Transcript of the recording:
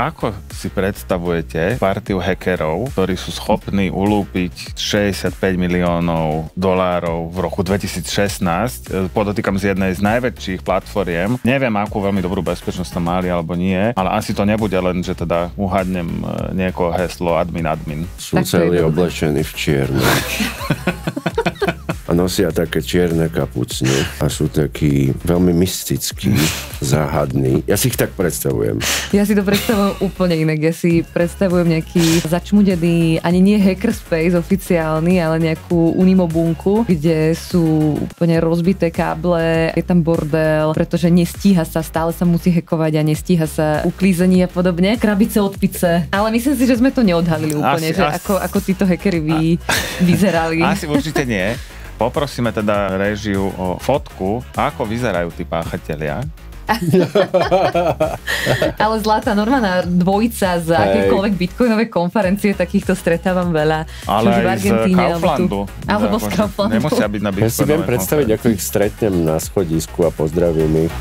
Ako si predstavujete partiu hackerov, ktorí sú schopní ulúpiť 65 miliónov dolárov v roku 2016, podotýkam z jednej z najväčších platformiem. Neviem, akú veľmi dobrú bezpečnosť tam mali alebo nie, ale asi to nebude len, že teda uhadnem niekoho heslo admin. Sú celí oblečení v čiernom. A nosia také čierne kapucne a sú takí veľmi mystickí, záhadní. Ja si ich tak predstavujem. Ja si to predstavujem úplne inak. Ja si predstavujem nejaký začmudený, ani nie hackerspace oficiálny, ale nejakú unimobunku, kde sú úplne rozbité káble, je tam bordel, pretože nestíha sa, stále sa musí hackovať a nestíha sa uklízení a podobne. Krabice od pice. Ale myslím si, že sme to neodhalili úplne, ako títo hackery vyzerali. Asi určite nie. Poprosíme teda réžiu o fotku, ako vyzerajú tí páchatelia. Ale zlatá normálna dvojica z akékoľvek bitcoinovej konferencie, takýchto stretávam veľa. Ale aj z Kauflandu. Alebo z Kauflandu. Nemusia byť na bitcoinovej konferencii. Ja si viem predstaviť, ako ich stretnem na schodisku a pozdravím ich.